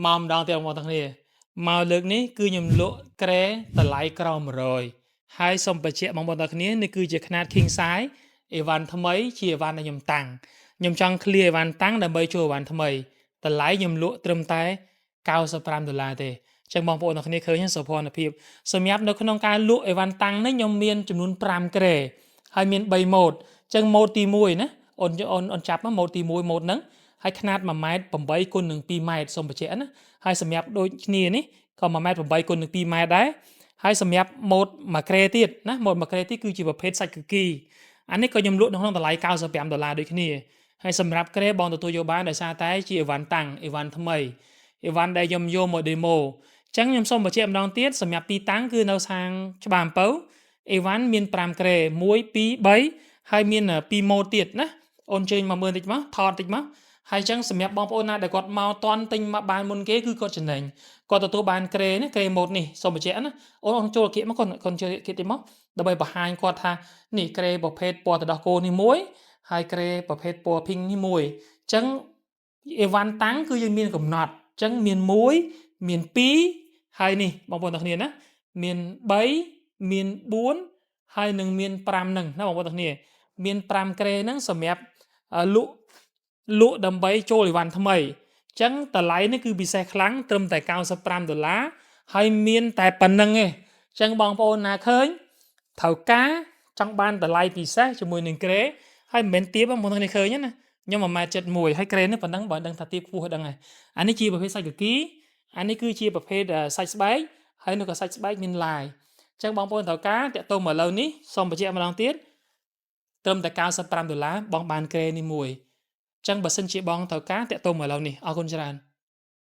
មកម្ដងទៀតបងប្អូនទាំងគ្នាមកលើកនេះគឺខ្ញុំលក់ក្រែតម្លៃក្រោម100ហើយសូមបញ្ជាក់បងប្អូនទាំងគ្នានេះគឺជាខ្នាត king size អីវ៉ាន់ថ្មីជាអីវ៉ាន់ដែលខ្ញុំតាំងខ្ញុំចង់ clear អីវ៉ាន់តាំងដើម្បីចូលអីវ៉ាន់ថ្មីតម្លៃខ្ញុំលក់ត្រឹមតែ$95ទេអញ្ចឹងបងប្អូនទាំងគ្នាឃើញសុភណភាពសម្រាប់នៅក្នុងការលក់អីវ៉ាន់តាំងនេះខ្ញុំមានចំនួន5ក្រែហើយមាន3ម៉ូតអញ្ចឹងម៉ូតទី1ណាអូនចាប់ម៉ូតទី1ម៉ូតហ្នឹងហើយខ្នាត1ម៉ែត្រ8គុណនឹង2ម៉ែត្រសូមបញ្ជាក់ណាហើយសម្រាប់ដូចគ្នានេះក៏1ម៉ែត្រ8គុណនឹង2ម៉ែត្រដែរហើយសម្រាប់ម៉ូតមួយក្រែទៀតណាម៉ូតមួយក្រែទៀតគឺជាប្រភេទសាច់គគីអានេះក៏ខ្ញុំលក់នៅក្នុងតម្លៃ$95ដូចគ្នាហើយសម្រាប់ក្រែបងទទួលយកបានដោយសារតែជាអីវ៉ាន់តាំងអីវ៉ាន់ថ្មីអីវ៉ាន់ដែលខ្ញុំយកមក demo អញ្ចឹងខ្ញុំសូមបញ្ជាក់ម្ដងទៀតសម្រាប់ទីតាំងគឺនៅខាងច្បារអំពៅអីវ៉ាន់មាន5ក្រែ1 2 3ហើយមាន2ម៉ូតទៀតណាអូនជើញមកមើលតិចមកថតតិចមកហើយអញ្ចឹងសម្រាប់បងប្អូនណាដែលគាត់មកតន់ទិញមកបានមុនគេគឺគាត់ចំណេញគាត់ទទួលបានក្រែនេះក្រែម៉ូតនេះសូមបញ្ជាក់ណាអូនចូលគៀកមកគាត់ចូលគៀកតិចមកដើម្បីបង្ហាញគាត់ថានេះក្រែប្រភេទពណ៌ទឹកដោះគោនេះមួយហើយក្រែប្រភេទពណ៌ pink នេះមួយអញ្ចឹងអីវ៉ាន់តាំងគឺយើងមានកំណត់អញ្ចឹងមាន1មាន2ហើយនេះបងប្អូនទាំងគ្នាណាមាន3មាន4ហើយនឹងមាន5ហ្នឹងណាបងប្អូនទាំងគ្នាមាន5ក្រែហ្នឹងសម្រាប់លក់ដើម្បីចូលអីវ៉ាន់ថ្មីអញ្ចឹងតម្លៃនេះគឺពិសេសខ្លាំងត្រឹមតែ$95ហើយមានតែប៉ុណ្្នឹងឯងអញ្ចឹងបងប្អូនណាឃើញត្រូវការចង់បានតម្លៃពិសេសជាមួយនឹងក្រែហើយមិនមែនទាបបងប្អូនគ្នាឃើញណាខ្ញុំ1.71ម៉ែត្រហើយក្រែនេះប៉ុណ្ណឹងបើដឹងថាទាបខ្ពស់ហើយដឹងហើយអានេះជាប្រភេទសាច់គគីអានេះគឺជាប្រភេទសាច់ស្បែកហើយនៅក៏សាច់ស្បែកមានឡាយអញ្ចឹងបងប្អូនត្រូវការតាក់ទងមកឥឡូវនេះសូមបញ្ជាក់ម្ដងទៀតត្រឹមតែ$95បងបានក្រែនេះមួយអញ្ចឹងបើសិនជាបងត្រូវការតាក់ទងមកឥឡូវនេះអរគុណច្រើន